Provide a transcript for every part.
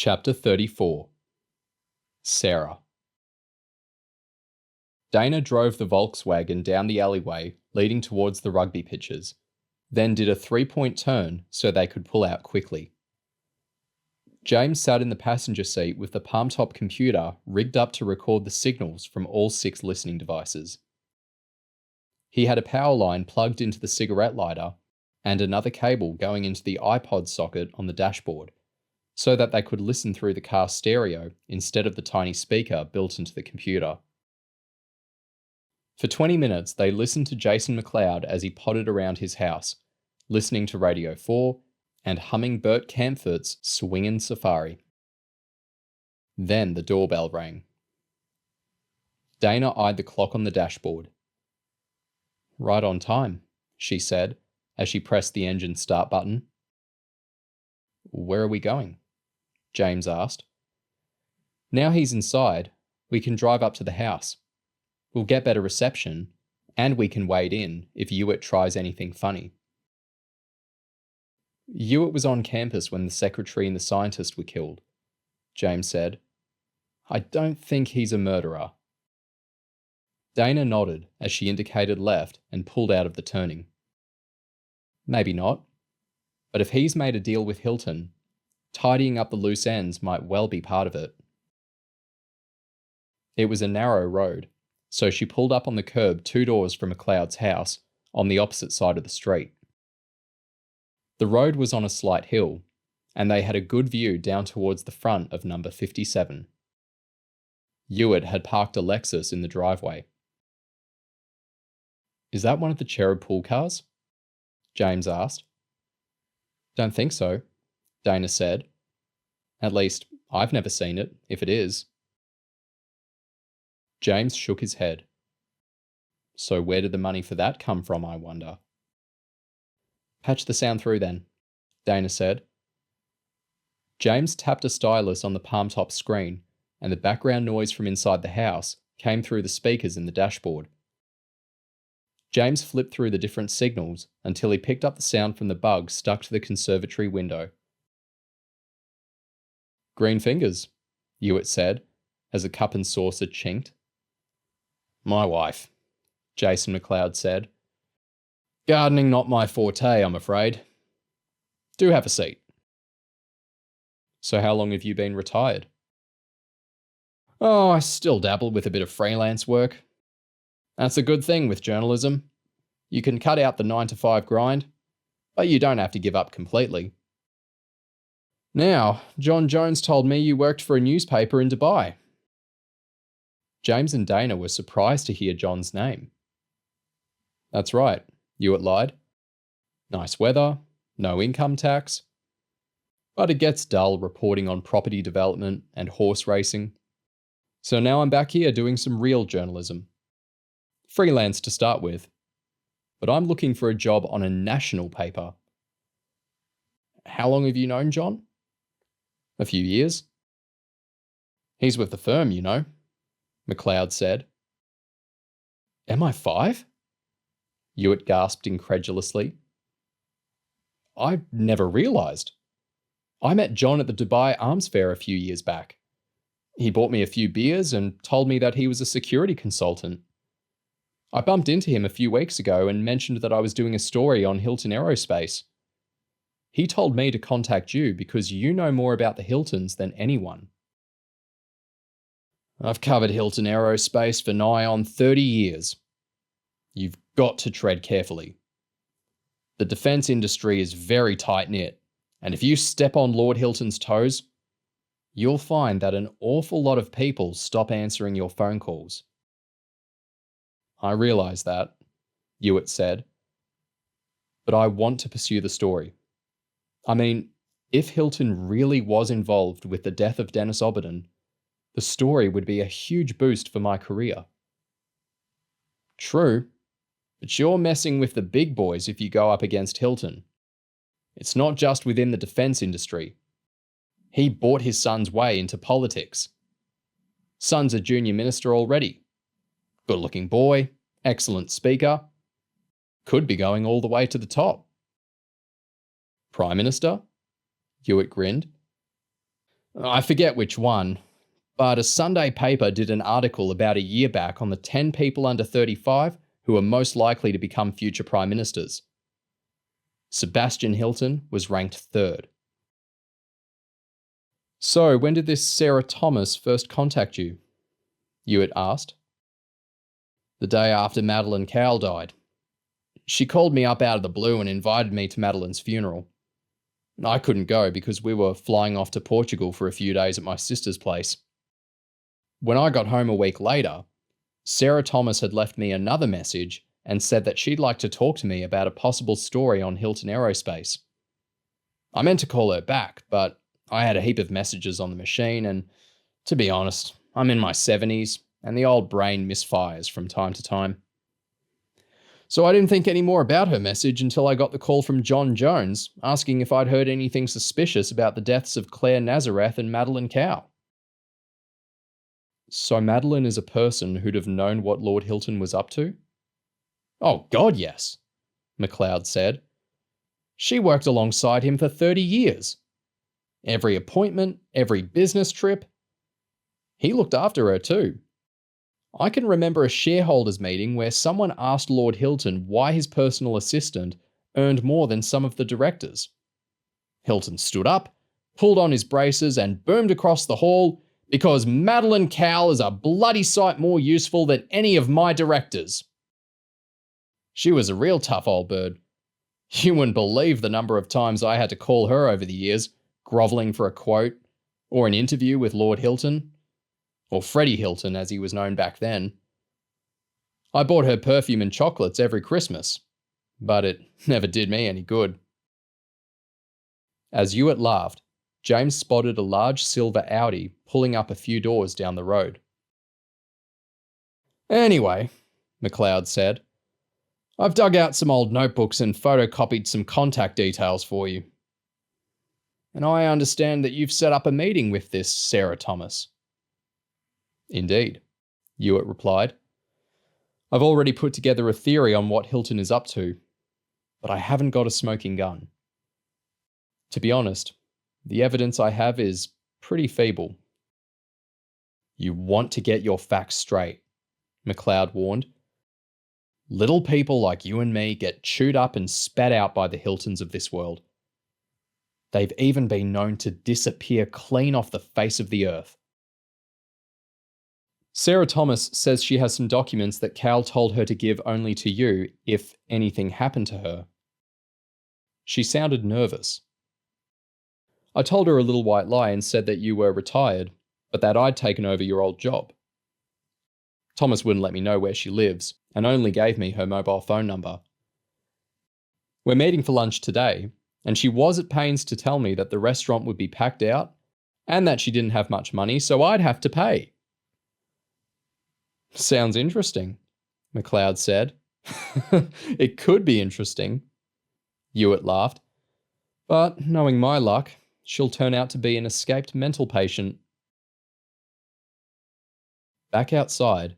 Chapter 34. Sarah. Dana drove the Volkswagen down the alleyway leading towards the rugby pitches, then did a three-point turn so they could pull out quickly. James sat in the passenger seat with the palm-top computer rigged up to record the signals from all 6 listening devices. He had a power line plugged into the cigarette lighter and another cable going into the iPod socket on the dashboard, so that they could listen through the car stereo instead of the tiny speaker built into the computer. For 20 minutes, they listened to Jason McLeod as he potted around his house, listening to Radio 4 and humming Bert Kaempfert's Swingin' Safari. Then the doorbell rang. Dana eyed the clock on the dashboard. "Right on time," she said, as she pressed the engine start button. "Where are we going?" James asked. "Now he's inside, we can drive up to the house. We'll get better reception, and we can wade in if Hewitt tries anything funny." "Hewitt was on campus when the secretary and the scientist were killed," James said. "I don't think he's a murderer." Dana nodded as she indicated left and pulled out of the turning. "Maybe not. But if he's made a deal with Hilton, tidying up the loose ends might well be part of it." It was a narrow road, so she pulled up on the curb 2 doors from McLeod's house on the opposite side of the street. The road was on a slight hill, and they had a good view down towards the front of number 57. Hewitt had parked a Lexus in the driveway. "Is that one of the Cherub pool cars?" James asked. "Don't think so," Dana said. "At least, I've never seen it, if it is." James shook his head. "So where did the money for that come from, I wonder?" "Patch the sound through then," Dana said. James tapped a stylus on the palm-top screen, and the background noise from inside the house came through the speakers in the dashboard. James flipped through the different signals until he picked up the sound from the bug stuck to the conservatory window. "Green fingers," Hewitt said, as a cup and saucer chinked. "My wife," Jason McLeod said. "Gardening not my forte, I'm afraid. Do have a seat." "So how long have you been retired?" "Oh, I still dabble with a bit of freelance work. That's a good thing with journalism. You can cut out the 9-to-5 grind, but you don't have to give up completely. Now, John Jones told me you worked for a newspaper in Dubai." James and Dana were surprised to hear John's name. "That's right," Hewitt lied. "Nice weather, no income tax. But it gets dull reporting on property development and horse racing. So now I'm back here doing some real journalism. Freelance to start with. But I'm looking for a job on a national paper." "How long have you known John?" "A few years." "He's with the firm, you know," McLeod said. "MI5? Hewitt gasped incredulously. "I never realised. I met John at the Dubai Arms Fair a few years back. He bought me a few beers and told me that he was a security consultant. I bumped into him a few weeks ago and mentioned that I was doing a story on Hilton Aerospace. He told me to contact you because you know more about the Hiltons than anyone." "I've covered Hilton Aerospace for nigh on 30 years. You've got to tread carefully. The defence industry is very tight-knit, and if you step on Lord Hilton's toes, you'll find that an awful lot of people stop answering your phone calls." "I realise that," Hewitt said. "But I want to pursue the story. I mean, if Hilton really was involved with the death of Dennis Oberdon, the story would be a huge boost for my career." "True, but you're messing with the big boys if you go up against Hilton. It's not just within the defence industry. He bought his son's way into politics. Son's a junior minister already. Good-looking boy, excellent speaker. Could be going all the way to the top." "Prime Minister?" Hewitt grinned. I forget which one, but a Sunday paper did an article about a year back on the 10 people under 35 who are most likely to become future prime ministers. Sebastian Hilton was ranked third. So, when did this Sarah Thomas first contact you? Hewitt asked. The day after Madeleine Cowell died. She called me up out of the blue and invited me to Madeleine's funeral. I couldn't go because we were flying off to Portugal for a few days at my sister's place. When I got home a week later, Sarah Thomas had left me another message and said that she'd like to talk to me about a possible story on Hilton Aerospace. I meant to call her back, but I had a heap of messages on the machine, and to be honest, I'm in my 70s, and the old brain misfires from time to time. So I didn't think any more about her message until I got the call from John Jones asking if I'd heard anything suspicious about the deaths of Claire Nazareth and Madeleine Cowell. So Madeleine is a person who'd have known what Lord Hilton was up to? Oh God, yes, MacLeod said. She worked alongside him for 30 years. Every appointment, every business trip. He looked after her too. I can remember a shareholders meeting where someone asked Lord Hilton why his personal assistant earned more than some of the directors. Hilton stood up, pulled on his braces and boomed across the hall, because Madeleine Cowell is a bloody sight more useful than any of my directors. She was a real tough old bird. You wouldn't believe the number of times I had to call her over the years, grovelling for a quote, or an interview with Lord Hilton. Or Freddie Hilton, as he was known back then. I bought her perfume and chocolates every Christmas, but it never did me any good. As Hewitt laughed, James spotted a large silver Audi pulling up a few doors down the road. Anyway, MacLeod said, I've dug out some old notebooks and photocopied some contact details for you. And I understand that you've set up a meeting with this Sarah Thomas. Indeed, Hewitt replied. I've already put together a theory on what Hilton is up to, but I haven't got a smoking gun. To be honest, the evidence I have is pretty feeble. You want to get your facts straight, MacLeod warned. Little people like you and me get chewed up and spat out by the Hiltons of this world. They've even been known to disappear clean off the face of the earth. Sarah Thomas says she has some documents that Cal told her to give only to you if anything happened to her. She sounded nervous. I told her a little white lie and said that you were retired, but that I'd taken over your old job. Thomas wouldn't let me know where she lives and only gave me her mobile phone number. We're meeting for lunch today, and she was at pains to tell me that the restaurant would be packed out and that she didn't have much money, so I'd have to pay. Sounds interesting, MacLeod said. It could be interesting, Hewitt laughed. But knowing my luck, she'll turn out to be an escaped mental patient. Back outside,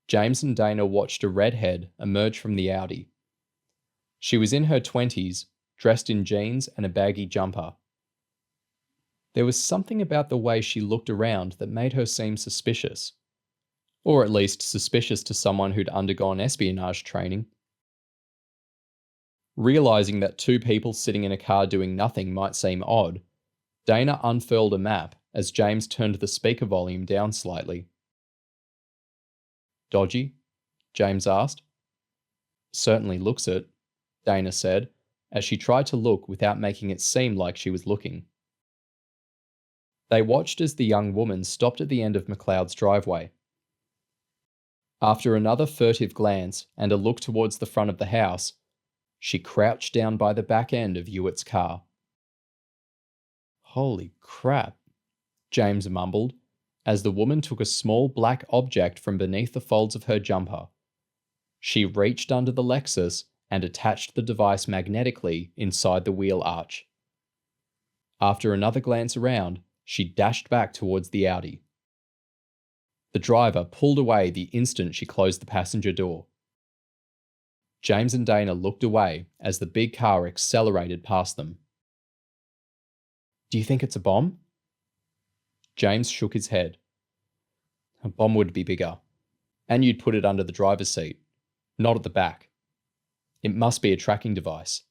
James and Dana watched a redhead emerge from the Audi. She was in her 20s, dressed in jeans and a baggy jumper. There was something about the way she looked around that made her seem suspicious. Or at least suspicious to someone who'd undergone espionage training. Realising that two people sitting in a car doing nothing might seem odd, Dana unfurled a map as James turned the speaker volume down slightly. Dodgy? James asked. Certainly looks it, Dana said, as she tried to look without making it seem like she was looking. They watched as the young woman stopped at the end of MacLeod's driveway. After another furtive glance and a look towards the front of the house, she crouched down by the back end of Hewitt's car. Holy crap, James mumbled, as the woman took a small black object from beneath the folds of her jumper. She reached under the Lexus and attached the device magnetically inside the wheel arch. After another glance around, she dashed back towards the Audi. The driver pulled away the instant she closed the passenger door. James and Dana looked away as the big car accelerated past them. Do you think it's a bomb? James shook his head. A bomb would be bigger, and you'd put it under the driver's seat, not at the back. It must be a tracking device.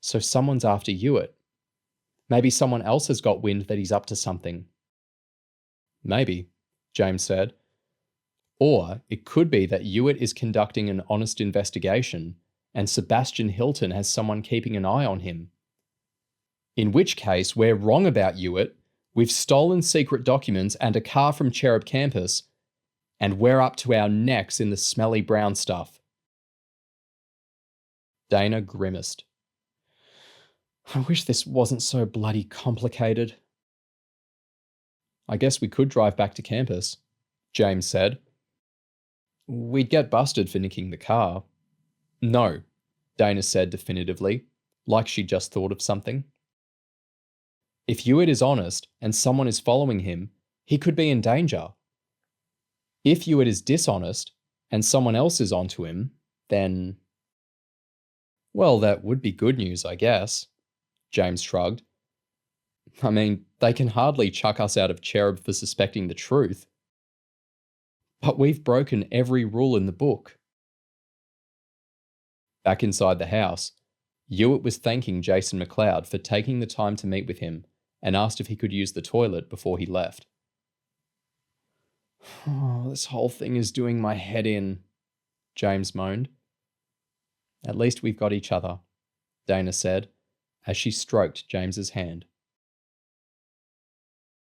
So someone's after Hewitt. Maybe someone else has got wind that he's up to something. Maybe, James said. Or it could be that Hewitt is conducting an honest investigation and Sebastian Hilton has someone keeping an eye on him. In which case, we're wrong about Hewitt, we've stolen secret documents and a car from Cherub campus, and we're up to our necks in the smelly brown stuff. Dana grimaced. I wish this wasn't so bloody complicated. I guess we could drive back to campus, James said. We'd get busted for nicking the car. No, Dana said definitively, like she just thought of something. If Hewitt is honest and someone is following him, he could be in danger. If Hewitt is dishonest and someone else is onto him, then... Well, that would be good news, I guess, James shrugged. I mean, they can hardly chuck us out of Cherub for suspecting the truth. But we've broken every rule in the book. Back inside the house, Hewitt was thanking Jason McLeod for taking the time to meet with him and asked if he could use the toilet before he left. Oh, this whole thing is doing my head in, James moaned. At least we've got each other, Dana said, as she stroked James's hand.